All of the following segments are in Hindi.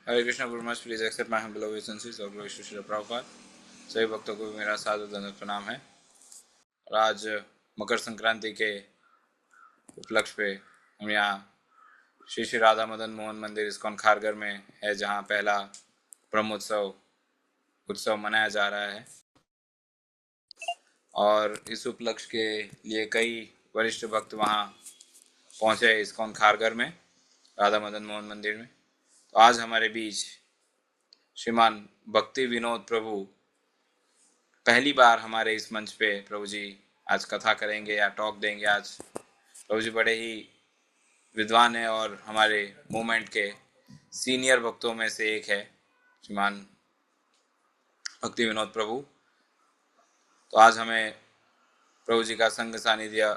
हरे कृष्णा गुरुमास, please accept my humble obeisances और ग्लोरी टू श्रील प्रभुपाद। सभी भक्तों को मेरा सादर दंडवत प्रणाम है। और आज मकर संक्रांति के उपलक्ष्य पे हम यहाँ श्री श्री राधा मदन मोहन मंदिर इस्कॉन खारघर में है, जहाँ पहला ब्रह्मोत्सव उत्सव मनाया जा रहा है। और इस उपलक्ष्य के लिए कई वरिष्ठ भक्त वहाँ पहुँचे इस्कॉन खारघर में, राधा मदन मोहन मंदिर में। तो आज हमारे बीच श्रीमान भक्ति विनोद प्रभु पहली बार हमारे इस मंच पे प्रभु जी आज कथा करेंगे या टॉक देंगे। आज प्रभु जी बड़े ही विद्वान हैं और हमारे मूवमेंट के सीनियर भक्तों में से एक है श्रीमान भक्ति विनोद प्रभु। तो आज हमें प्रभु जी का संग सानिध्य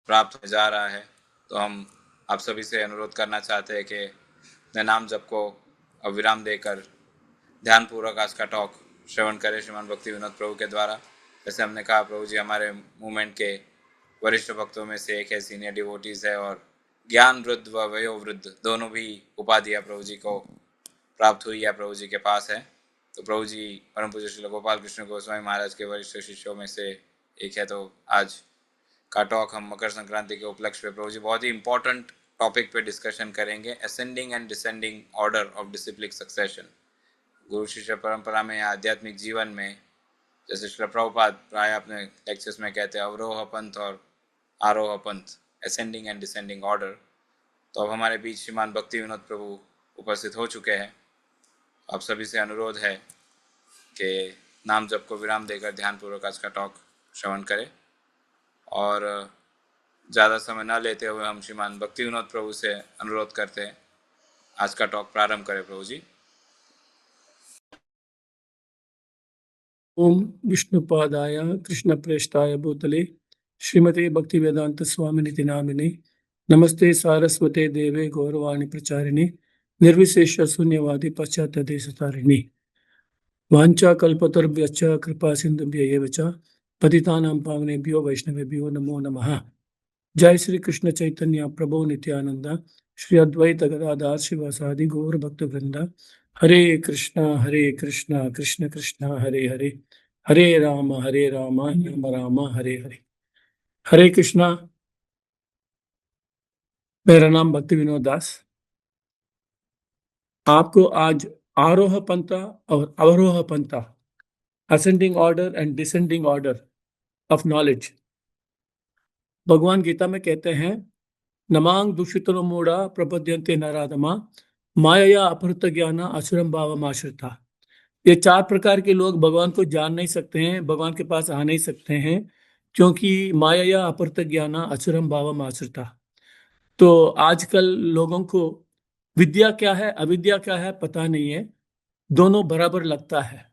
प्राप्त हो जा रहा है, तो हम आप सभी से अनुरोध करना चाहते हैं कि अपने नाम जप को अविराम देकर ध्यानपूर्वक आज का टॉक श्रवण करें श्रीमान भक्ति विनोद प्रभु के द्वारा। जैसे हमने कहा, प्रभु जी हमारे मूवमेंट के वरिष्ठ भक्तों में से एक है, सीनियर डिवोटीज है और ज्ञान वृद्ध व वयोवृद्ध दोनों भी उपाधियाँ प्रभु जी को प्राप्त हुई या प्रभु जी के पास है। तो प्रभु जी परम पूज्य श्री गोपाल कृष्ण गोस्वामी महाराज के वरिष्ठ शिष्यों में से एक है। तो आज का टॉक हम मकर संक्रांति के उपलक्ष्य पे प्रभु जी बहुत ही इंपॉर्टेंट टॉपिक पे डिस्कशन करेंगे, ascending and descending order of disciplic succession. गुरु शिष्य परंपरा में या आध्यात्मिक जीवन में, जैसे श्री प्रभुपाद प्राय अपने लेक्चर्स में कहते हैं, अवरोह पंथ और आरोह पंथ, असेंडिंग एंड डिसेंडिंग ऑर्डर। तो अब हमारे बीच श्रीमान भक्ति विनोद प्रभु उपस्थित हो चुके हैं। आप सभी से अनुरोध है कि नाम जप को विराम देकर ध्यानपूर्वक आज का टॉक श्रवण करें और ज़्यादा समय न लेते हुए हम श्रीमान भक्ति विनोद प्रभु से अनुरोध करते हैं आज का टॉक प्रारंभ करें। प्रभु जी। ओम विष्णुपादाय कृष्णप्रेष्ठाय भूतले श्रीमते भक्तिवेदांत स्वामिनिति नामिने नमस्ते सारस्वते देवे गौरवाणी प्रचारिणे निर्विशेष शून्यवादी पश्चात्य देशतारिणे वाञ्छा कल्पतरुभ्यश्च कृपा सिन्धुभ्य एव च पतितानां पावनेभ्यो वैष्णवेभ्यो नमो नमः। जय श्री कृष्ण चैतन्य प्रभु नित्यानंद श्री अद्वैत गदाधर शिवासादि गौर भक्त वृंद। हरे कृष्णा कृष्ण कृष्ण हरे हरे, हरे राम राम राम हरे हरे। हरे कृष्णा। मेरा नाम भक्ति विनोद दास। आपको आज आरोह पंथा और अवरोह पंथा, ascending order and descending order of knowledge, भगवान गीता में कहते हैं, नमांग दुषितो मूढ़ा प्रपद्यन्ते नराधमा माया अपहृत ज्ञान असुरम भावम आश्रिता। ये चार प्रकार के लोग भगवान को जान नहीं सकते हैं, भगवान के पास आ नहीं सकते हैं, क्योंकि माया अपहृत ज्ञान असुरम भावम आश्रिता। तो आजकल लोगों को विद्या क्या है अविद्या क्या है पता नहीं है, दोनों बराबर लगता है।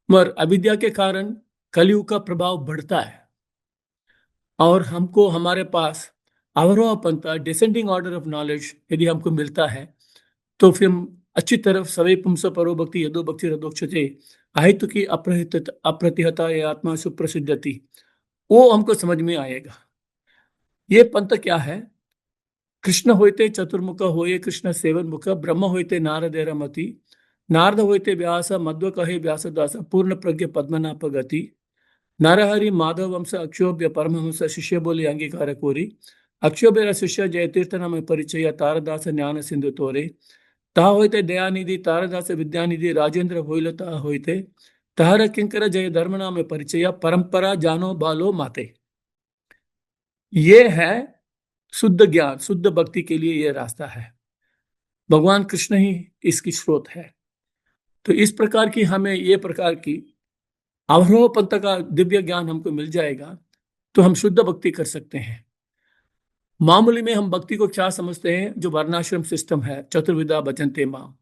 मगर अविद्या के कारण कलयुग का प्रभाव बढ़ता है और हमको हमारे पास अवरोह पंथा, डिसेंडिंग ऑर्डर ऑफ नॉलेज यदि हमको मिलता है तो फिर अच्छी तरफ सवे पुंस परो भक्ति यदो भक्ति रदोक्षते अहितु की अप्रतिहता ये आत्मा सुप्रसिद्धति, वो हमको समझ में आएगा। ये पंथ क्या है? कृष्ण होते चतुर्मुख होये कृष्ण सेवन मुख, ब्रह्म होते नारदेर मति, नारद होते व्यास मध्व कहे व्यास दास, पूर्ण प्रज्ञ पद्मनाभ गति, नरहरि माधव वंश अक्षोभ्य परमहंस, शिष्य बोले अंगीकार कोरी, अक्षोभ्य शिष्य जय तीर्थ नाम परिचय, तारदास ज्ञान सिंधु तोरे, ता होते दयानिधि तारदास विद्यानिधि, राजेंद्र होइलता होते, तहर किंकर जय धर्म नाम परिचय, परंपरा जानो बालो माते। ये है शुद्ध ज्ञान, शुद्ध भक्ति के लिए यह रास्ता है। भगवान कृष्ण ही इसकी स्रोत है। तो इस प्रकार की हमें ये प्रकार की अवरोह पंथ का दिव्य ज्ञान हमको मिल जाएगा तो हम शुद्ध भक्ति कर सकते हैं। मामूली में हम भक्ति को क्या समझते हैं? जो वर्णाश्रम सिस्टम है, चतुर्विधा भजन्ते माम,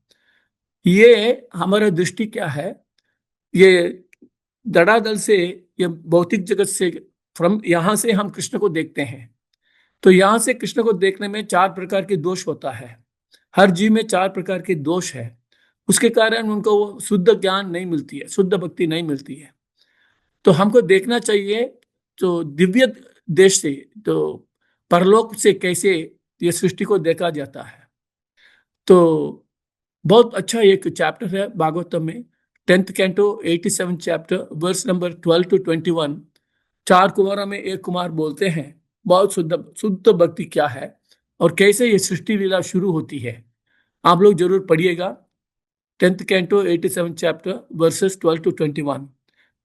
ये हमारा दृष्टि क्या है? ये धड़ाधड़ से, ये भौतिक जगत से, फ्रॉम यहां से हम कृष्ण को देखते हैं। तो यहां से कृष्ण को देखने में चार प्रकार के दोष होता है। हर जीव में चार प्रकार के दोष है, उसके कारण उनको वो शुद्ध ज्ञान नहीं मिलती है, शुद्ध भक्ति नहीं मिलती है। तो हमको देखना चाहिए तो दिव्य देश से, तो परलोक से कैसे ये सृष्टि को देखा जाता है। तो बहुत अच्छा एक चैप्टर है भागवतम में, 10th canto 87 chapter verse number 12 to 21। चार कुमारों में एक कुमार बोलते हैं बहुत शुद्ध शुद्ध भक्ति क्या है और कैसे ये सृष्टि लीला शुरू होती है। आप लोग जरूर पढ़िएगा, 10th canto 87 chapter versus 12 to 21।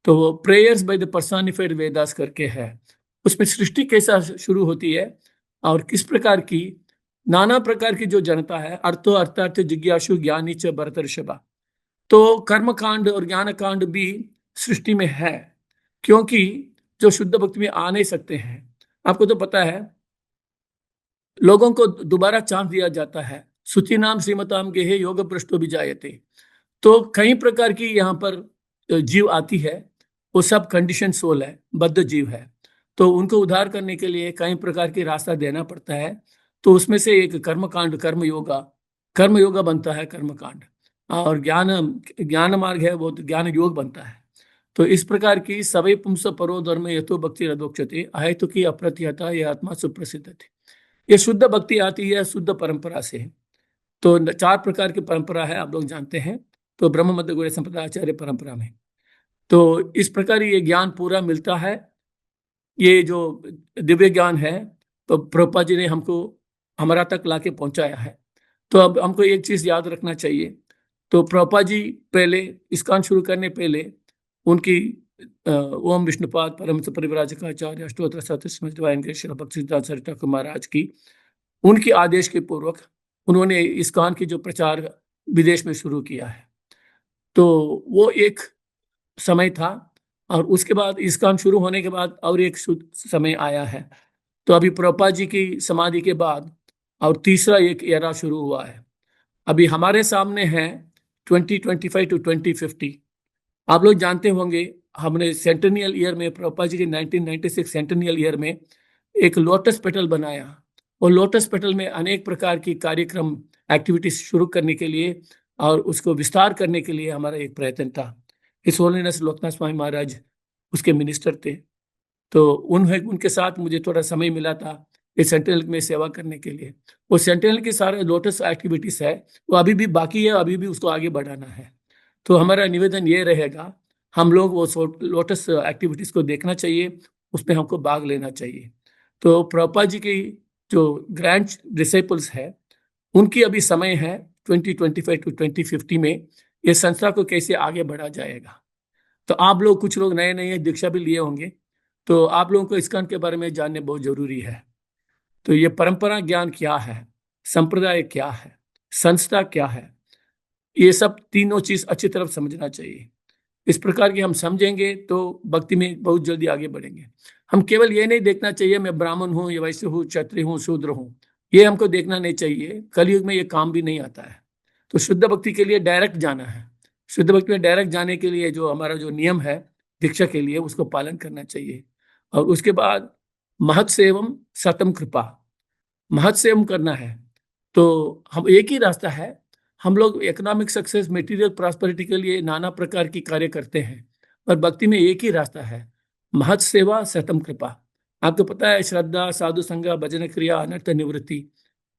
तो वो prayers by the personified Vedas करके है। उसमें सृष्टि कैसा शुरू होती है और किस प्रकार की नाना प्रकार की जो जनता है, अर्थो अर्थार्थ जिज्ञासु ज्ञानी च भरतर्षभा। तो कर्म कांड और ज्ञान कांड भी सृष्टि में है, क्योंकि जो शुद्ध भक्ति में आ नहीं सकते हैं। आपको तो पता है, लोगों को दोबारा चांस दिया जाता है, सुचि नाम श्रीमताम गेहे योग भ्रष्टो भी जायते। तो कई प्रकार की यहाँ पर जीव आती है, वो सब कंडीशन सोल है, बद्ध जीव है। तो उनको उद्धार करने के लिए कई प्रकार के रास्ता देना पड़ता है। तो उसमें से एक कर्मकांड, कर्म योगा बनता है कर्मकांड, और ज्ञान ज्ञान मार्ग है वो तो ज्ञान योग बनता है। तो इस प्रकार की सवै पुंस परो धर्म यथो भक्ति रदोक्षते अहेतु की अप्रतिहता यह आत्मा सुप्रसिद्ध थी। ये शुद्ध भक्ति आती है शुद्ध परंपरा से। तो चार प्रकार की परंपरा है, आप लोग जानते हैं। तो ब्रह्म मध्य गौड़ीय संप्रदायाचार्य परंपरा में तो इस प्रकार ये ज्ञान पूरा मिलता है। ये जो दिव्य ज्ञान है, तो प्रभुपाद जी ने हमको हमारा तक लाके पहुंचाया है। तो अब हमको एक चीज याद रखना चाहिए। तो प्रभुपाद जी पहले इस्कॉन शुरू करने पहले उनकी ओम विष्णुपाद परमहंस परिव्राजकाचार्य अष्टोत्तर सतस्मृत श्री भक्ति सिद्धांत सरस्वती ठाकुर महाराज की, उनके आदेश के पूर्वक उन्होंने इस्कॉन की जो प्रचार विदेश में शुरू किया है। तो वो एक समय था, और उसके बाद इस्कॉन शुरू होने के बाद और एक समय आया है। तो अभी प्रभुपाद जी की समाधि के बाद और तीसरा एक एरा शुरू हुआ है। अभी हमारे सामने है 2025 to 2050। आप लोग जानते होंगे, हमने सेंटेनियल ईयर में प्रभुपाद जी के 1996 सेंटेनियल ईयर में एक लोटस पेटल बनाया। और लोटस पेटल में अनेक प्रकार की कार्यक्रम एक्टिविटीज शुरू करने के लिए और उसको विस्तार करने के लिए हमारा एक प्रयत्न था। हिज होलीनेस लोकनाथ स्वामी महाराज उसके मिनिस्टर थे। तो उनके साथ मुझे थोड़ा समय मिला था इस सेंट्रल में सेवा करने के लिए। वो सेंट्रल की सारे लोटस एक्टिविटीज है, वो अभी भी बाकी है, अभी भी उसको आगे बढ़ाना है। तो हमारा निवेदन ये रहेगा, हम लोग वो लोटस एक्टिविटीज को देखना चाहिए, उसमें हमको भाग लेना चाहिए। तो प्रभुपाद जी की जो ग्रैंड डिसेपल्स है, उनकी अभी समय है 2025 to 2050 में ये संस्था को कैसे आगे बढ़ा जाएगा। तो आप लोग, कुछ लोग नए नए दीक्षा भी लिए होंगे, तो आप लोगों को इस्कॉन के बारे में जानने बहुत जरूरी है। तो ये परंपरा ज्ञान क्या है, संप्रदाय क्या है, संस्था क्या है, ये सब तीनों चीज अच्छी तरफ समझना चाहिए। इस प्रकार की हम समझेंगे तो भक्ति में बहुत जल्दी आगे बढ़ेंगे। हम केवल ये नहीं देखना चाहिए मैं ब्राह्मण हूँ, या वैश्य हूँ, क्षत्रिय हूँ, शूद्र हूँ, ये हमको देखना नहीं चाहिए। कलयुग में ये काम भी नहीं आता है। तो शुद्ध भक्ति के लिए डायरेक्ट जाना है। शुद्ध भक्ति में डायरेक्ट जाने के लिए जो हमारा जो नियम है दीक्षा के लिए, उसको पालन करना चाहिए। और उसके बाद महत सेवम सतम कृपा, महत सेवम करना है। तो हम एक ही रास्ता है, हम लोग इकोनॉमिक सक्सेस, मटेरियल प्रॉस्पेरिटी के लिए नाना प्रकार की कार्य करते हैं, पर भक्ति में एक ही रास्ता है, महत सेवा सतम कृपा। आपको पता है, श्रद्धा, साधु संग, भजन क्रिया, अनर्थ निवृत्ति,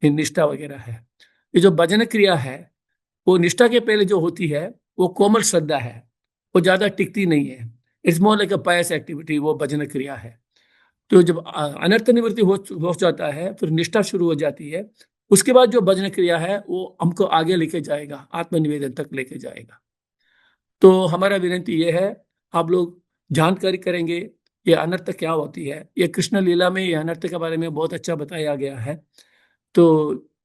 निष्ठा वगैरह है। ये जो भजन क्रिया है, वो निष्ठा के पहले जो होती है वो कोमल श्रद्धा है, वो ज्यादा टिकती नहीं है। It's more like a pious activity, वो भजन क्रिया है। तो जब अनर्थ निवृत्ति हो जाता है, फिर निष्ठा शुरू हो जाती है। उसके बाद जो भजन क्रिया है वो हमको आगे लेके जाएगा, आत्मनिवेदन तक लेके जाएगा। तो हमारा विनती ये है, आप लोग जानकारी करेंगे ये अनर्थ क्या होती है। ये कृष्ण लीला में ये अनर्थ के बारे में बहुत अच्छा बताया गया है। तो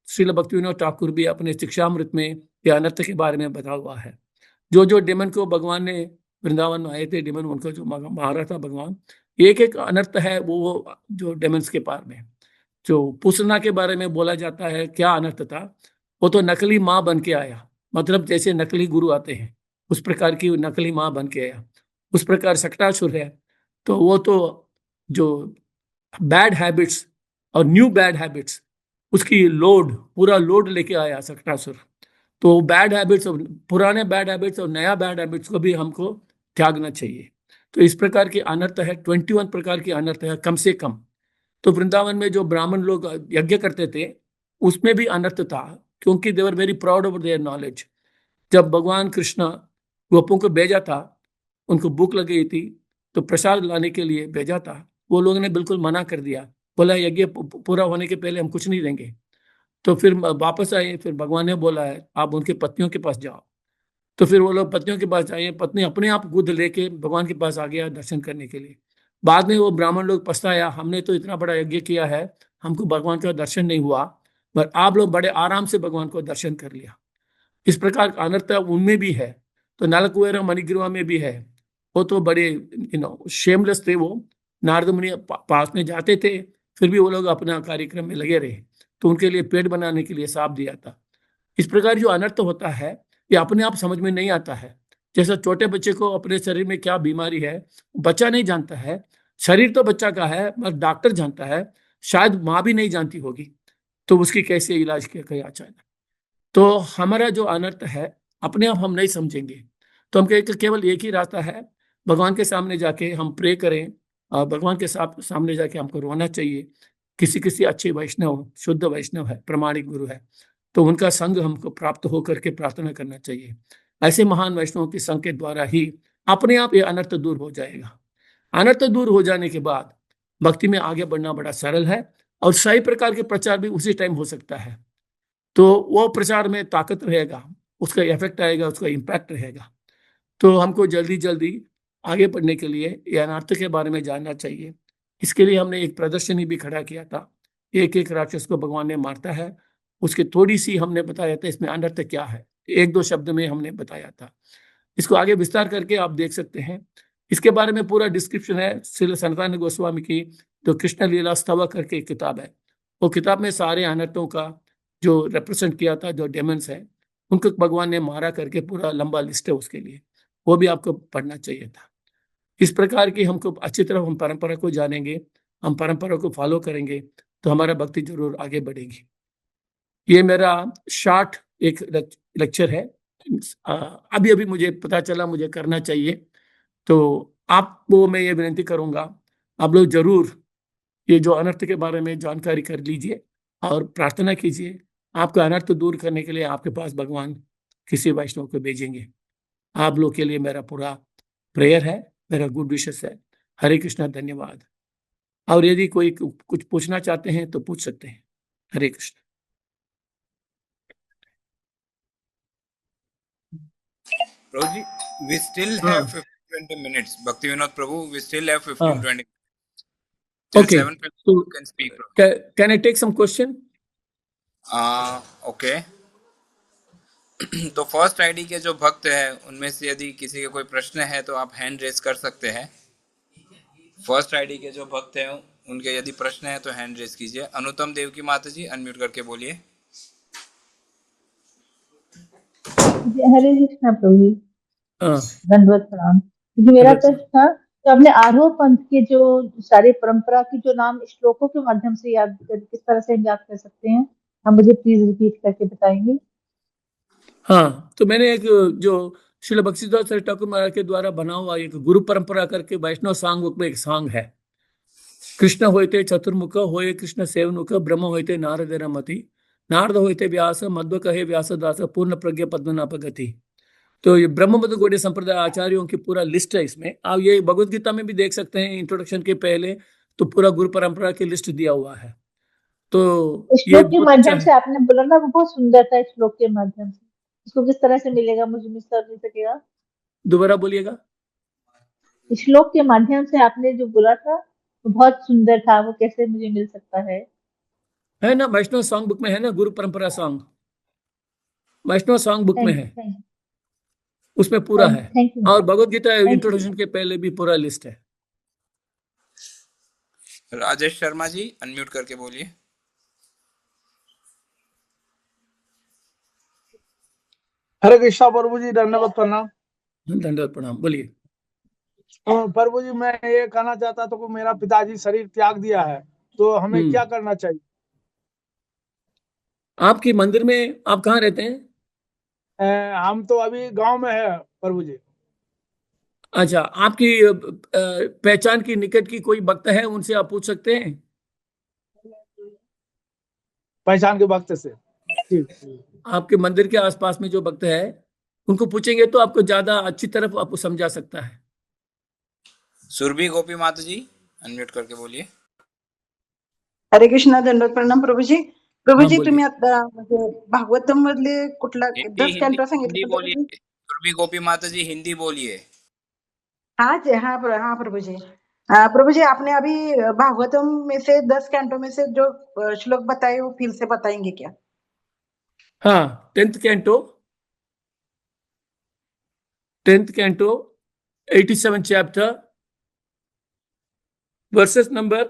श्रील भक्तिविनोद ठाकुर भी अपने शिक्षामृत में ये अनर्थ के बारे में बता हुआ है। जो जो डेमन को भगवान ने, वृंदावन में आए थे डेमन, उनको जो मारा था भगवान, एक एक अनर्थ है वो जो डेमन्स के पार में। जो पूसना के बारे में बोला जाता है क्या अनर्थ था, वो तो नकली माँ बन के आया, मतलब जैसे नकली गुरु आते हैं उस प्रकार की नकली माँ बन के आया। उस प्रकार सक्टासुर है, तो वो तो जो बैड हैबिट्स और न्यू बैड हैबिट्स, उसकी लोड, पूरा लोड लेके आया सक्टासुर। तो बैड हैबिट्स, पुराने बैड हैबिट्स और नया बैड हैबिट्स को भी हमको त्यागना चाहिए। तो इस प्रकार के अनर्थ है, 21 प्रकार के अनर्थ है कम से कम। तो वृंदावन में जो ब्राह्मण लोग यज्ञ करते थे, उसमें भी अनर्थ था, क्योंकि they were very proud of their knowledge. जब भगवान कृष्ण गोपों को भेजा था, उनको भूख लग गई थी, तो प्रसाद लाने के लिए भेजा था, वो लोगों ने बिल्कुल मना कर दिया, बोला यज्ञ पूरा होने के पहले हम कुछ नहीं देंगे। तो फिर वापस आए, फिर भगवान ने बोला है आप उनकी पत्नियों के पास जाओ। तो फिर वो लोग पत्नियों के पास आए, पत्नी अपने आप खुद लेके भगवान के पास आ गया दर्शन करने के लिए। बाद में वो ब्राह्मण लोग पछताया, हमने तो इतना बड़ा यज्ञ किया है, हमको भगवान का दर्शन नहीं हुआ, पर आप लोग बड़े आराम से भगवान को दर्शन कर लिया। इस प्रकार का अनर्थ उनमें भी है, तो नलकुबेर मणिग्रीवा में भी है। वो तो बड़े शेमलेस थे, वो नारद मुनि पास में जाते थे, फिर भी वो लोग अपना कार्यक्रम में लगे रहे, तो उनके लिए पेट बनाने के लिए साफ दिया था। इस प्रकार जो अनर्थ होता है ये अपने आप समझ में नहीं आता है। जैसा छोटे बच्चे को अपने शरीर में क्या बीमारी है बच्चा नहीं जानता है, शरीर तो बच्चा का है पर डॉक्टर जानता है, शायद माँ भी नहीं जानती होगी, तो उसकी कैसे इलाज किया गया अचानक। तो हमारा जो अनर्थ है अपने आप हम नहीं समझेंगे, तो हम कहें कि केवल एक ही रास्ता है, भगवान के सामने जाके हम प्रे करें, और भगवान के सामने जाके हमको रोना चाहिए। किसी किसी अच्छे वैष्णव, शुद्ध वैष्णव है, प्रमाणिक गुरु है, तो उनका संग हमको प्राप्त होकर के प्रार्थना करना चाहिए। ऐसे महान वैष्णवों के संग के द्वारा ही अपने आप ये अनर्थ दूर हो जाएगा। अनर्थ दूर हो जाने के बाद भक्ति में आगे बढ़ना बड़ा सरल है, और सही प्रकार के प्रचार भी उसी टाइम हो सकता है। तो वो प्रचार में ताकत रहेगा, उसका इफेक्ट आएगा, उसका इम्पैक्ट रहेगा। तो हमको जल्दी जल्दी आगे बढ़ने के लिए ये अनर्थ के बारे में जानना चाहिए। इसके लिए हमने एक प्रदर्शनी भी खड़ा किया था, एक एक राक्षस को भगवान ने मारता है, उसकी थोड़ी सी हमने बताया था इसमें अनर्थ क्या है, एक दो शब्द में हमने बताया था। इसको आगे विस्तार करके आप देख सकते हैं, इसके बारे में पूरा डिस्क्रिप्शन है श्रील सनातन गोस्वामी की जो कृष्ण लीला स्तव करके एक किताब है। वो किताब में सारे अनर्थों का जो रिप्रेजेंट किया था, जो डेमन्स है उनको भगवान ने मारा करके पूरा लंबा लिस्ट है उसके लिए, वो भी आपको पढ़ना चाहिए था। इस प्रकार की हमको अच्छी तरह हम परंपरा को जानेंगे, हम परंपरा को फॉलो करेंगे, तो हमारा भक्ति जरूर आगे बढ़ेगी। ये मेरा शॉर्ट एक लेक्चर है। अभी अभी मुझे पता चला मुझे करना चाहिए, तो आपको मैं ये विनती करूंगा, आप लोग जरूर ये जो अनर्थ के बारे में जानकारी कर लीजिए और प्रार्थना कीजिए। आपका अनर्थ दूर करने के लिए आपके पास भगवान किसी वैष्णव को भेजेंगे। आप लोग के लिए मेरा पूरा प्रेयर है, मेरा गुड विशेस है। हरे कृष्णा, धन्यवाद। और यदि कोई कुछ पूछना चाहते हैं तो पूछ सकते हैं। हरे Krishna. Prabhu ji, we still have हाँ 15-20 minutes. Bhakti Vinod Prabhu, we still have हाँ 15-20 till ओके, 7:50 तो you can speak, Prabhu. Can I take some question? Okay. तो फर्स्ट आईडी के जो भक्त हैं उनमें से यदि किसी के कोई प्रश्न है तो आप हैंड रेज कर सकते हैं। फर्स्ट आईडी के जो भक्त हैं उनके यदि प्रश्न है तो हैंड रेज कीजिए। अनुतम देव की माता जी अनम्यूट करके बोलिए। हरे कृष्णा प्रभु जी, हाँ दंडवत प्रणाम। जो मेरा हरे प्रश्न था, तो आपने आरोह पंथ के जो सारे परंपरा की जो नाम श्लोकों के माध्यम से याद कर, किस तरह से हम याद कर सकते हैं, हम मुझे प्लीज रिपीट करके बताएंगे। हाँ, तो मैंने एक जो श्रील बख्शीदास ठाकुर महाराज के द्वारा बना हुआ एक गुरु परंपरा करके वैष्णव सांग बुक में एक सांग है। कृष्ण होते चतुर्मुख होए कृष्ण सेवनुख ब्रह्म होते नारद रमति नारद होते व्यास मध्व कहे व्यास दास पूर्ण प्रज्ञा पद्मनाभ गति। तो ये ब्रह्म मध्व गौड़ीय संप्रदाय आचार्यों की पूरा लिस्ट है इसमें। आप ये भगवत गीता में भी देख सकते हैं, इंट्रोडक्शन के पहले तो पूरा गुरु परंपरा की लिस्ट दिया हुआ है। तो ये श्लोक के बहुत अच्छा माध्यम है। से आपने बोला ना, वो बहुत सुंदर था। श्लोक के माध्यम से इसको किस तरह से मिलेगा, मुझे मिस कर नहीं सकेगा। दोबारा बोलिएगा। श्लोक के माध्यम से आपने जो बोला था वो बहुत सुंदर था, वो कैसे मुझे मिल सकता है? है ना, वैष्णव सॉन्ग बुक में है ना, गुरु परंपरा सॉन्ग वैष्णव सॉन्ग बुक में थैंक है, थैंक उसमें पूरा थैंक है। थैंक यू और Bhagavad Gita thank you. Introduction के पहले भी पूरा लिस्ट है। राजेश शर्मा जी अनम्यूट करके बोलिए। हरे कृष्णा प्रभु जी, धन्यवाद प्रणाम। धन्यवाद प्रणाम, बोलिए। प्रभु जी, मैं ये कहना चाहता था कि मेरा पिताजी शरीर त्याग दिया है, तो हमें क्या करना चाहिए? आपके मंदिर में आप कहाँ रहते हैं? हम तो अभी गांव में है प्रभु जी। अच्छा, आपकी पहचान की निकट की कोई भक्त है, उनसे आप पूछ सकते हैं। पहचान के वक्त से। ठीक। आपके मंदिर के आसपास में जो भक्त है उनको पूछेंगे तो आपको ज्यादा अच्छी तरफ आपको समझा सकता है। सुरभि गोपी माता जी अनम्यूट करके बोलिए। हरे कृष्णा, दंडवत प्रणाम प्रभूजी. प्रभूजी, बोलिए. तुम्ही आता म्हणजे भागवतम मधले कुठला हिंदी 10 हिंदी कॅन्टो हिंदी सांगितलं होतं बोलिए। प्रभूजी? सुरभि गोपी माता जी हिंदी बोलिए। हाँ प्रभुजी. प्रभुजी, आपने अभी भागवतम में से 10 कैंटो में से जो श्लोक बताए वो फिर से बताएंगे क्या? हाँ, 10th canto 87 chapter versus number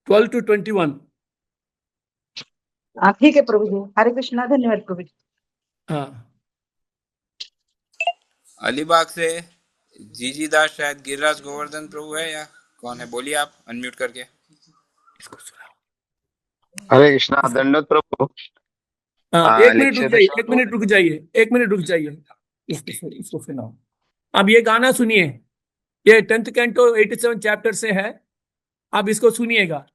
12 to 21. ठीक है प्रभुजी. हरे कृष्णा, धन्यवाद प्रभुजी. हाँ. अलीबाग से जीजी दास शायद गिरिराज गोवर्धन प्रभु है या कौन है, बोलिए आप अनम्यूट करके। इसको सुनाओ. हरे कृष्णा, दंडवत प्रभु. हाँ, एक मिनट रुक जाइए, लेक्चर एक मिनट रुक जाइए. इसको सुनाओ. अब ये गाना सुनिए. ये 10th कैंटो 87 चैप्टर से है. आप इसको सुनिएगा.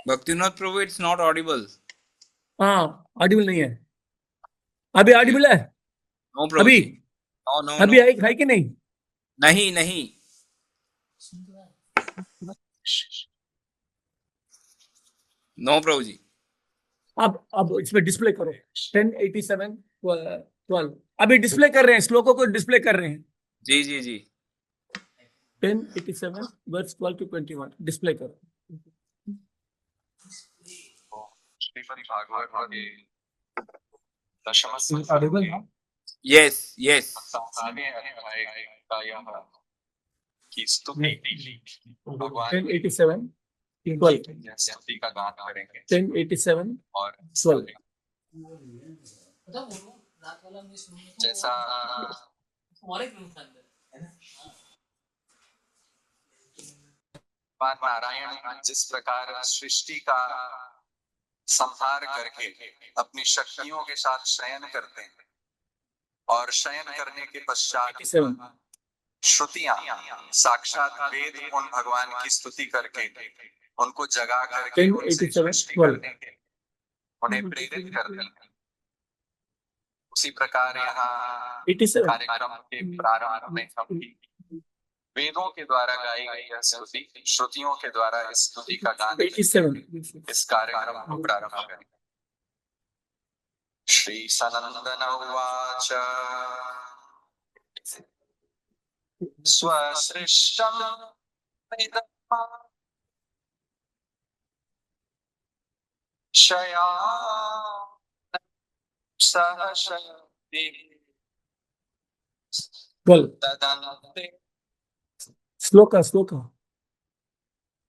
भक्तिनाथ प्रभु, इट्स नॉट ऑडिबल। हाँ, ऑडिबल नहीं है. अभी ऑडिबल है? नो प्रभु अभी जी, नो नो अभी नो, है कि नहीं? नहीं नहीं, नो प्रभु जी। अब इसमें डिस्प्ले करो 1087 12. अभी डिस्प्ले कर रहे हैं, श्लोकों को डिस्प्ले कर रहे हैं. जी जी जी। 1087 वर्स 12 to 21 डिस्प्ले करो. श्रीमद् भागवत के दशम ऑडिबल ना? Yes yes. अध्याय का यह की स्तुति भगवान 1087 12. स्तुति का गान करेंगे 1087 और 12. जैसा भगवान नारायण जिस प्रकार सृष्टि का संहार करके अपनी शक्तियों के साथ शयन करते हैं और शयन करने के पश्चात 87 श्रुतियां साक्षात वेद उन भगवान की स्तुति करके उनको जगा करके उनसे 1087 सृष्टि 12. करने के उन्हें प्रेरित करती हैं। उसी प्रकार यहाँ 87 कार्यक्रम के प्रारंभ में हम वेदों के द्वारा गाई गई यह स्तुति, श्रुतियों के द्वारा इस स्तुति का गान 87 इस कार्यक्रम को प्रारंभ करें। श्री सनंदन उवाच स्वसृष्टं वेदमा शया सहशक्ति बोल. तदन्ते श्लोका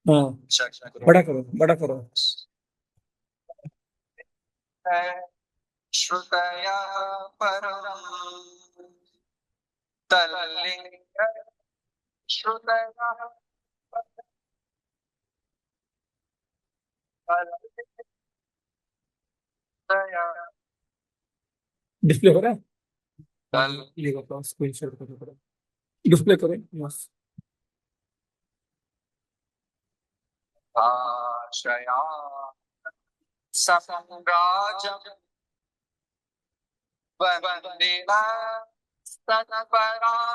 हाँ, चक्र बड़ा करो. श्रुतया परम तल्लिंग श्रुतया डिस्प्ले हो रहा है? तल ये बताओ, स्क्रीनशॉट करो. डिस्प्ले करें. यस. आशया संराजं वन्देना सत्पराक्रम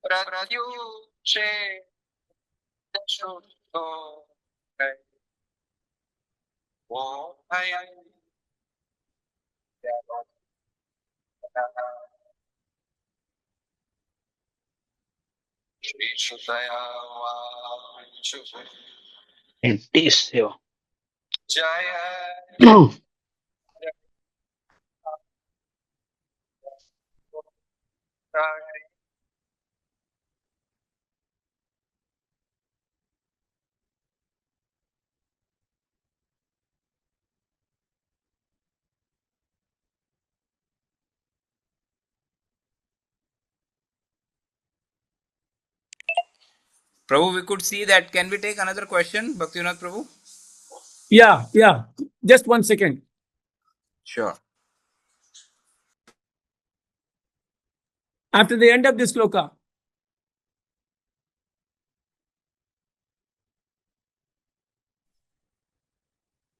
प्रत्युषे शुद्धो वो भयं श्री श्रुतया वाच जय Prabhu, we could see that. Can we take another question, Bhaktivinoda Prabhu? Yeah. Just 1 second. Sure. After the end of this sloka,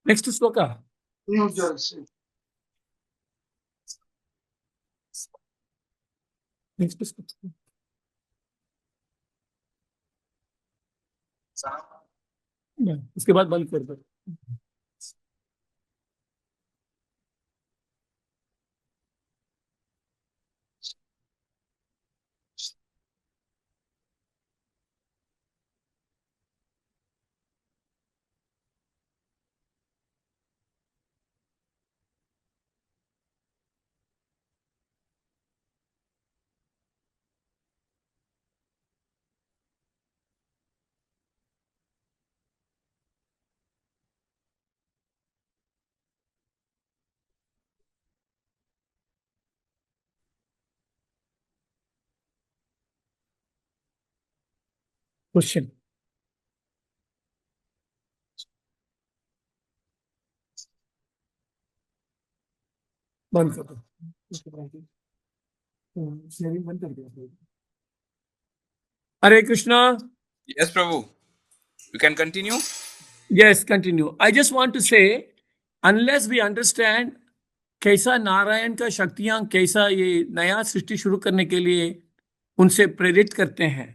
next sloka. New Jersey. Next sloka. इसके बाद बंद कर दो. Question. बंद कर दो. शेयरिंग बंद कर दिया. Hare Krishna. Yes, Prabhu. You can continue. Yes, continue. I just want to say, unless we understand कैसा नारायण का शक्तियां कैसा ये नया सृष्टि शुरू करने के लिए उनसे प्रेरित करते हैं,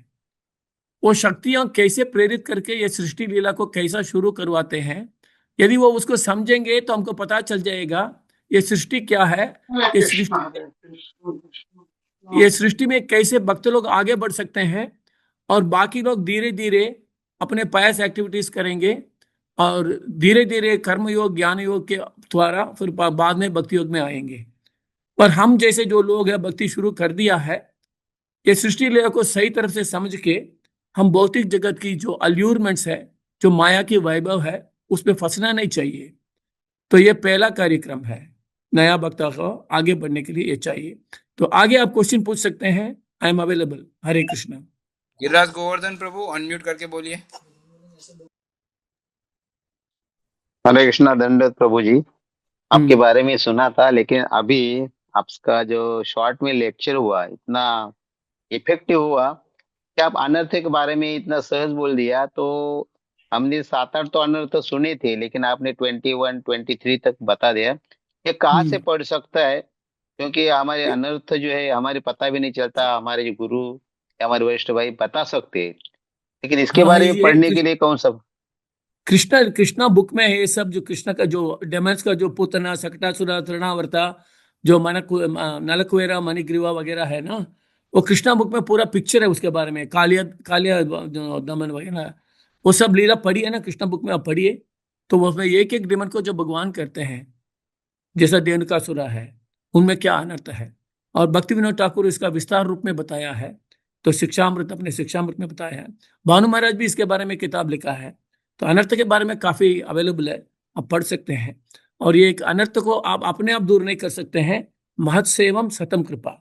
वो शक्तियां कैसे प्रेरित करके ये सृष्टि लीला को कैसा शुरू करवाते हैं, यदि वो उसको समझेंगे तो हमको पता चल जाएगा ये सृष्टि क्या है, ये सृष्टि में कैसे भक्त लोग आगे बढ़ सकते हैं और बाकी लोग धीरे धीरे अपने पायस एक्टिविटीज करेंगे और धीरे धीरे कर्म योग ज्ञान योग के द्वारा फिर बाद में भक्ति योग में आएंगे. पर हम जैसे जो लोग हैं भक्ति शुरू कर दिया है, ये सृष्टि लीला को सही तरफ से समझ के हम भौतिक जगत की जो अल्यूरमेंट्स है, जो माया की वैभव है, उसमें फंसना नहीं चाहिए. तो ये पहला कार्यक्रम है. नया भक्ता को आगे बढ़ने के लिए ये चाहिए. तो आगे आप क्वेश्चन पूछ सकते हैं. I am available. Hare Krishna. Giriraj Govardhan Prabhu unmute करके बोलिए. हरे कृष्णा. दंडवत प्रभु जी. आपके बारे में सुना था, लेकिन अभी आपका जो शॉर्ट में लेक्चर हुआ इतना इफेक्टिव हुआ कि आप अनर्थ के बारे में इतना सहज बोल दिया. तो हमने 7-8 तो अनर्थ सुने थे, लेकिन आपने 21-23 तक बता दिया. ये कहाँ से पढ़ सकता है? क्योंकि हमारे अनर्थ जो है हमारे पता भी नहीं चलता. हमारे जो गुरु हमारे वरिष्ठ भाई बता सकते हैं, लेकिन इसके बारे में पढ़ने के लिए कौन सा? कृष्णा बुक में है ये सब. जो कृष्ण का जो डेमन्स का जो पुतना सकटासुरा तृणावर्ता जो नलकुवेरा मणिग्रीवा वगैरह है ना, वो कृष्णा बुक में पूरा पिक्चर है उसके बारे में. कालिया दमन वगैरह वो सब लीला पढ़ी है ना कृष्णा बुक में. आप पढ़िए तो उसमें एक एक डेमन को जो भगवान करते हैं, जैसा देनुकासुरा है, उनमें क्या अनर्थ है. और भक्ति विनोद ठाकुर इसका विस्तार रूप में बताया है. तो शिक्षामृत अपने शिक्षामृत में बताया है. भानु महाराज भी इसके बारे में किताब लिखा है. तो अनर्थ के बारे में काफी अवेलेबल है, आप पढ़ सकते हैं. और ये एक अनर्थ को आप अपने आप दूर नहीं कर सकते हैं. महत सेवम सतम कृपा,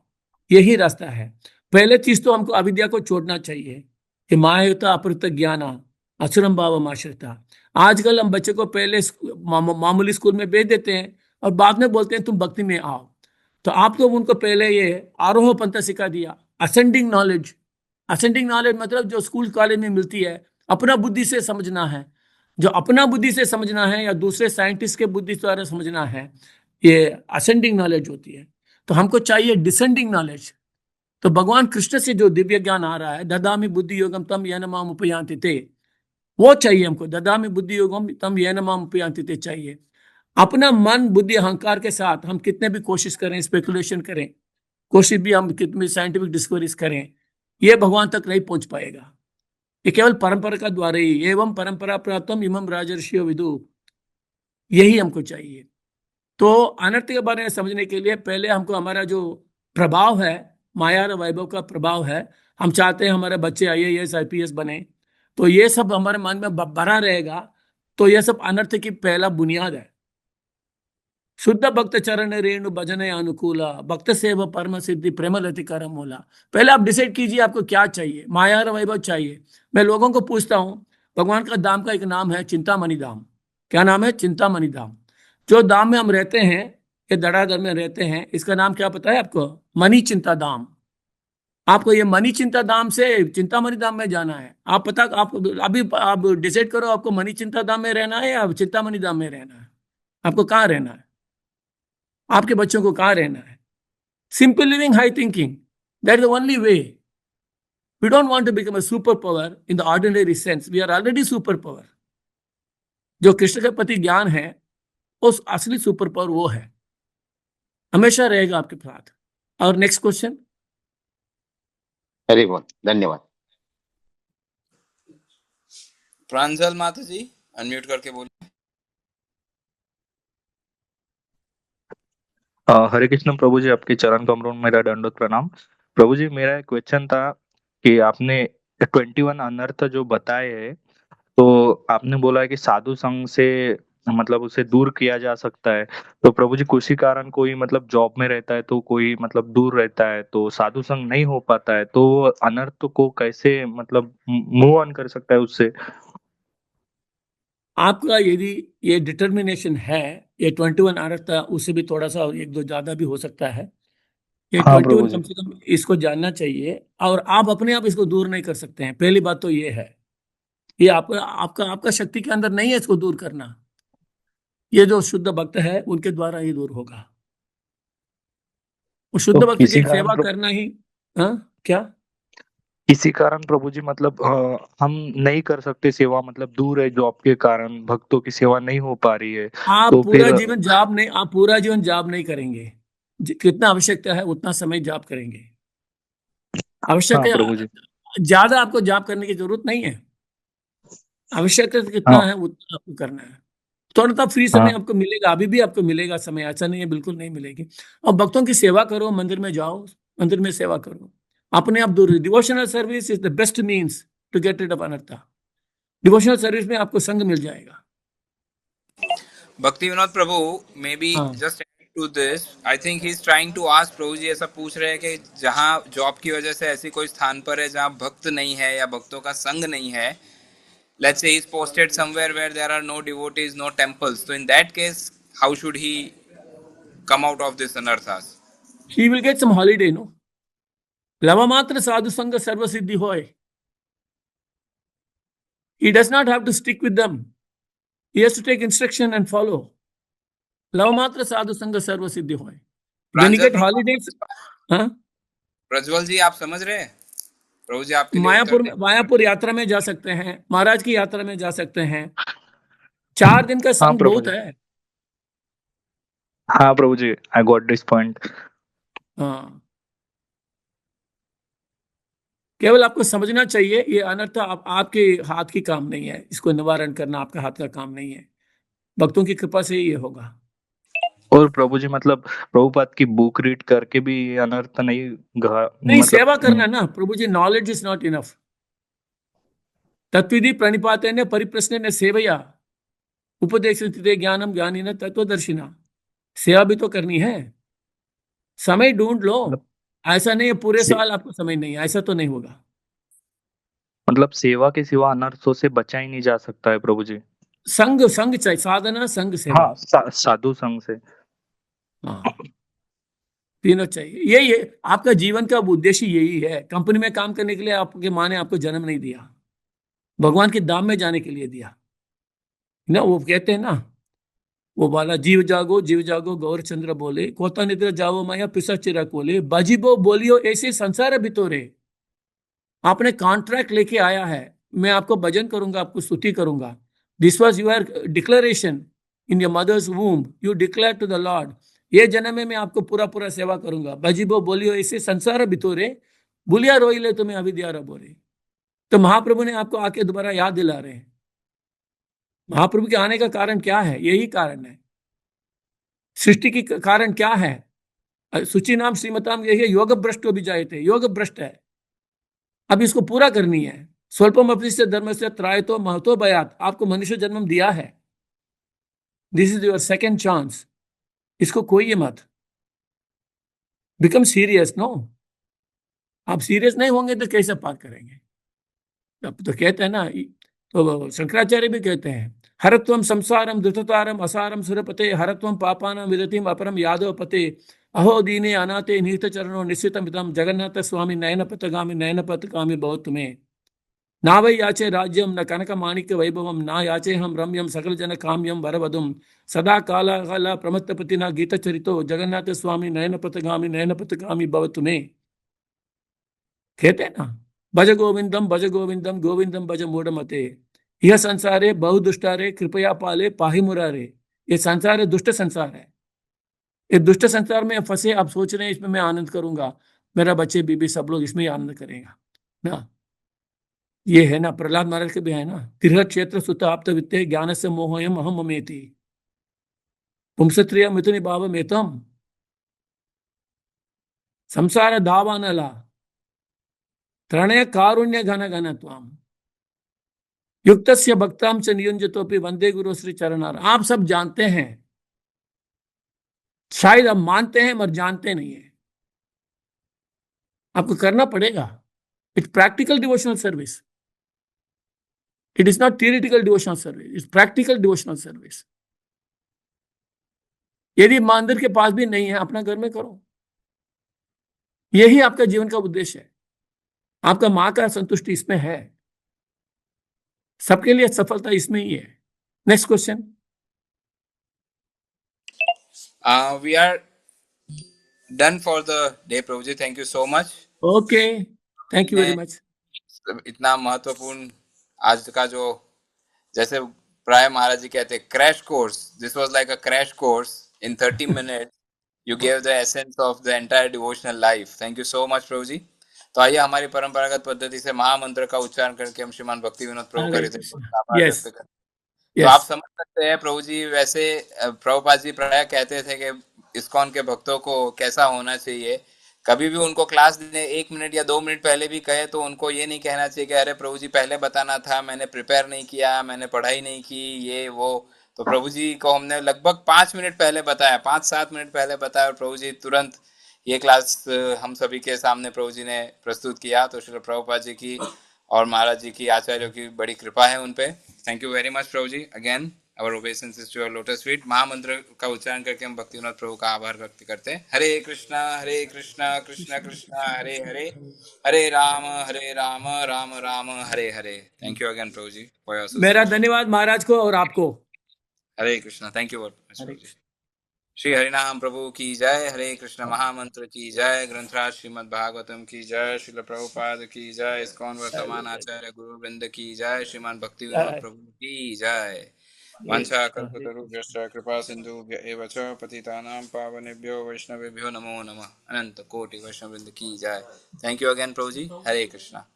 यही रास्ता है. पहले चीज तो हमको अविद्या को छोड़ना चाहिए कि मायायुता अपृत ज्ञाना असुरम भावम आश्रिता. आजकल हम बच्चे को पहले मामूली स्कूल में भेज देते हैं और बाद में बोलते हैं तुम भक्ति में आओ. तो आप लोग उनको पहले ये आरोह पंथ सिखा दिया, असेंडिंग नॉलेज. असेंडिंग नॉलेज मतलब जो स्कूल कॉलेज में मिलती है, अपना बुद्धि से समझना है. जो अपना बुद्धि से समझना है या दूसरे साइंटिस्ट के बुद्धि द्वारा समझना है, ये असेंडिंग नॉलेज होती है. तो हमको चाहिए डिसेंडिंग नॉलेज. तो भगवान कृष्ण से जो दिव्य ज्ञान आ रहा है, ददामि बुद्धि योगम तम येन माम उपयान्ति ते, वो चाहिए हमको. ददामि बुद्धि योगम तम येन माम उपयान्ति ते चाहिए. अपना मन बुद्धि अहंकार के साथ हम कितने भी कोशिश करें, स्पेकुलेशन करें, कोशिश भी हम कितनी साइंटिफिक डिस्कवरीज करें, ये भगवान तक नहीं पहुंच पाएगा. ये केवल परंपरा का द्वारा ही. एवं परंपरा प्राप्तम इमम राजर्षियो विदु, यही हमको चाहिए. तो अनर्थ के बारे में समझने के लिए पहले हमको हमारा जो प्रभाव है, माया और वैभव का प्रभाव है, हम चाहते हैं हमारे बच्चे IAS IPS बने, तो ये सब हमारे मन में भरा रहेगा. तो ये सब अनर्थ की पहला बुनियाद है. शुद्ध भक्त चरण रेणु भजन अनुकूला भक्त सेव परम सिद्धि प्रेमलति कर मूला. पहले आप डिसाइड कीजिए आपको क्या चाहिए. माया और वैभव चाहिए. मैं लोगों को पूछता हूं, भगवान का धाम का एक नाम है चिंतामणि धाम. क्या नाम है? चिंतामणि धाम. जो धाम में हम रहते हैं ये धड़ाधड़ में रहते हैं, इसका नाम क्या पता है आपको? मनी चिंता धाम। आपको ये मनी चिंता धाम से चिंतामणि धाम में जाना है। आप पता आप अभी आप डिसाइड करो, आपको मनी चिंता धाम में रहना है या चिंतामणि धाम में रहना है? आपको कहाँ रहना है? आपके बच्चों को कहाँ रहना है? Simple living, high thinking, that is the only way. We don't want to become a superpower in the ordinary sense. We are already superpower. जो कृष्ण के प्रति ज्ञान है, उस असली सुपर पावर वो है, हमेशा रहेगा आपके साथ। और नेक्स्ट क्वेश्चन। हरि बोल, धन्यवाद। प्रांजल माता जी अनम्यूट करके बोलिए। हरे कृष्ण प्रभु जी, आपके चरण कमरों में मेरा दंडवत प्रणाम। प्रभु जी, मेरा एक क्वेश्चन था कि आपने 21 अनर्थ जो बताए हैं, तो आपने बोला है कि साधु संग से मतलब उसे दूर किया जा सकता है। तो प्रभु जी, किसी कारण कोई मतलब जॉब में रहता है तो कोई मतलब दूर रहता है, तो साधु संग नहीं हो पाता है, तो वो अनर्थ को कैसे मतलब मूव ऑन कर सकता है उससे? आपका यदि ये डिटर्मिनेशन है, ये 21 आ रहा था, उससे भी थोड़ा सा एक दो ज्यादा भी हो सकता है। ये हाँ 21 प्रभु जी। कम से कम इसको जानना चाहिए, और आप अपने आप इसको दूर नहीं कर सकते हैं। पहली बात तो ये है, ये आपका आपका आपका शक्ति के अंदर नहीं है इसको दूर करना। ये जो शुद्ध भक्त है उनके द्वारा ही दूर होगा। वो शुद्ध तो भक्त किसी की कारण सेवा करना ही। हाँ क्या? किसी कारण प्रभु जी मतलब हम नहीं कर सकते सेवा, मतलब दूर है जॉब के कारण, भक्तों की सेवा नहीं हो पा रही है, तो फिर? आप पूरा जीवन जॉब नहीं करेंगे। कितना आवश्यकता है उतना समय जॉब करेंगे। आवश्यक हाँ है, प्रभु जी। ज्यादा आपको जॉब करने की जरूरत नहीं है। आवश्यकता कितना हाँ है उतना आपको करना है। थोड़ा सा फ्री समय हाँ आपको मिलेगा, अभी भी आपको मिलेगा समय, ऐसा नहीं है बिल्कुल नहीं मिलेगी। और भक्तों की सेवा करो, मंदिर में जाओ, मंदिर में सेवा करो, अपने आप दूर। Devotional service is the best means to get rid of अनर्था। डिवोशनल सर्विस में आपको संग मिल जाएगा। भक्ति विनोद प्रभु मे बी हाँ, just to this, I think he is trying to ask, प्रभु जी ऐसा पूछ रहे हैं कि जहाँ जॉब की वजह से ऐसी कोई स्थान पर है जहाँ भक्त नहीं है या भक्तों का संग नहीं है, let's say he's posted somewhere where there are no devotees, no temples, so in that case how should he come out of this anarthas? he will get some holiday, no? Love मात्र साधु संग सर्व सिद्धि होय। He does not have to stick with them. He has to take instruction and follow. Love मात्र साधु संग सर्व सिद्धि होय। When you Pranjal get holidays, हाँ, प्रज्वल जी आप समझ रहे हैं? प्रभु जी आपके लिए उत्तर मायापुर दे। मायापुर यात्रा में जा सकते हैं, महाराज की यात्रा में जा सकते हैं। 4 दिन का हाँ संग प्रभु बहुत जी। है। हाँ प्रभु जी, आई गॉट दिस पॉइंट। हाँ, केवल आपको समझना चाहिए ये अनर्थ आपके हाथ की काम नहीं है, इसको निवारण करना आपका हाथ का काम नहीं है। भक्तों की कृपा से ही ये होगा। और प्रभु जी मतलब प्रभुपाद की बुक रीड करके भी ये अनर्थ नहीं नहीं, मतलब सेवा करना ना प्रभु जी। Knowledge is not enough. तत्विधि प्रणिपातेन परिप्रश्नेन सेवया उपदेक्षिते ज्ञानम ज्ञानिन तत्वदर्शिना। सेवा भी तो करनी है, समय ढूंढ लो। मतलब ऐसा नहीं है पूरे से, साल आपको समय नहीं है, ऐसा तो नहीं होगा। मतलब सेवा के सिवा अनर्थों से बचा ही नहीं जा सकता है प्रभु जी। संग संग चाहिए, साधना संग सेवा। हाँ साधु संघ से। हाँ, तीनों चाहिए। यही है आपका जीवन का उद्देश्य, यही है। कंपनी में काम करने के लिए आपके माँ ने आपको जन्म नहीं दिया, भगवान के धाम में जाने के लिए दिया ना। वो कहते हैं ना, वो वाला जीव जागो गौरचंद्र बोले, कोता निद्र जाओ माया पिसा चिरा कोले, बाजीबो बोलियो ऐसे संसार भितोरे। आपने कॉन्ट्रैक्ट लेके आया है, मैं आपको भजन करूंगा, आपको स्तुति करूंगा। This was your declaration in your mother's womb. You declare to the Lord, ये जन्म में मैं आपको पूरा पूरा सेवा करूंगा। भजिबो बोलियो ऐसे संसार भितोरे, बुलिया रोइले तुम्हें अभी दिया बोले। तो महाप्रभु ने आपको आके दोबारा याद दिला रहे हैं। महाप्रभु के आने का कारण क्या है? यही कारण है। सृष्टि की कारण क्या है? सुचि नाम श्रीमताम यही है, योग भ्रष्ट भी जाए थे, योग भ्रष्ट है। अब इसको पूरा करनी है। स्वल्पम अपनी से धर्म से त्रायतो महतो बयात। आपको मनुष्य जन्म दिया है, this is your second chance. इसको खोइए मत। Become serious. नो, आप सीरियस नहीं होंगे तो कैसे पार करेंगे? अब तो कहते हैं ना, तो शंकराचार्य भी कहते हैं, हरत्वं संसारं धृततारम् असारं सुरपते हरत्वं पापानां विदतिम् अपरं यादवपते अहो दीने अनाथे नीतचरणो निश्चितमिदं जगन्नाथ स्वामी नयनपथगामी भवतु मे ना वै याचे राज्यं न कनकमाणिक्य वैभवं ना याचे हम रम्यं सकल जन काम्यं वरवधुं सदा काला काला प्रमत्तपतिना गीतचरितो जगन्नाथ स्वामी नयनपथगामी भवतु मे। कहते हैं ना, भज गोविंदम गोविंदम भज मूढ़मते यह संसारे बहुदुष्टारे कृपया पाले पाहि मुरारे। ये संसार है, दुष्ट संसार है। ये दुष्ट संसार में फंसे, आप सोच रहे हैं इसमें मैं आनंद करूंगा, मेरा बच्चे बीबी सब लोग इसमें ही आनंद करेगा ना। ये है ना, प्रहलाद महाराज के भी है ना, तिरह क्षेत्र सुत आप्त वित्ते ज्ञान से मोहयम अहम ममेति पुंसत्रिय मिथुनि भाव मेतम संसार दावानला त्रणय कारुण्य घन घन त्वाम युक्तस्य भक्ताम च नियुंजतोपि वंदे गुरु श्री चरणार। आप सब जानते हैं, शायद आप मानते हैं मगर जानते नहीं है, आपको करना पड़ेगा। It's practical devotional service, it is not theoretical devotional service, it's practical devotional service. यदि मंदिर के पास भी नहीं है, अपना घर में करो, यही आपका जीवन का उद्देश्य है। आपका मां का संतुष्टि इसमें है, सबके लिए सफलता इसमें ही है। Next question. We are done for the day, Prabhuji. Thank you so much. Okay, thank you very much. इतना महत्वपूर्ण आज का जो, जैसे प्राय महाराज जी कहते हैं, crash course, this was like a crash course in 30 minutes. You gave the essence of the entire devotional life. Thank you so much प्रभु जी। तो आइए हमारी परंपरागत पद्धति से महामंत्र का उच्चारण करके हम श्रीमान भक्ति विनोद प्रभु का आभार व्यक्त करते हैं। तो आप समझ सकते हैं प्रभु जी, वैसे प्रभुपाद जी प्राय कहते थे कि इस्कॉन के भक्तों को कैसा होना चाहिए। कभी भी उनको क्लास देने 1 मिनट या 2 मिनट पहले भी कहे तो उनको ये नहीं कहना चाहिए कि अरे प्रभु जी पहले बताना था, मैंने प्रिपेयर नहीं किया, मैंने पढ़ाई नहीं की, ये वो। तो प्रभु जी को हमने लगभग 5 मिनट पहले बताया, 5-7 मिनट पहले बताया, और प्रभु जी तुरंत ये क्लास हम सभी के सामने प्रभु जी ने प्रस्तुत किया। तो श्री प्रभुपाद जी की और महाराज जी की, आचार्यों की बड़ी कृपा है उन पे। थैंक यू वेरी मच प्रभु जी। Again our obeisance is to your lotus feet. महामंत्र का उच्चारण करके हम भक्ति विनोद प्रभु का आभार व्यक्त करते हैं। Hare Krishna Krishna Krishna Hare Hare, Hare Ram Ram Ram Hare Hare. Thank you again प्रभु जी फॉर योर association। मेरा धन्यवाद महाराज को और आपको। हरे कृष्णा, थैंक यू प्रभु जी। श्री हरिनाम प्रभु की जय। हरे कृष्ण महामंत्र की जय। ग्रंथराज श्रीमद् भागवतम की जय। श्रील प्रभुपाद की जय। इस्कॉन वर्तमान आचार्य गुरु वृंद की जय। श्रीमान भक्ति विनोद प्रभु की जय। वांछा कल्पतरुभ्यश्च कृपा सिंधुभ्य एव च पतितानां पावनेभ्यो वैष्णवेभ्यो नमो नमः। अनंत कोटि वैष्णव वृंद की जय। थैंक यू अगेन प्रभु जी। हरे कृष्णा।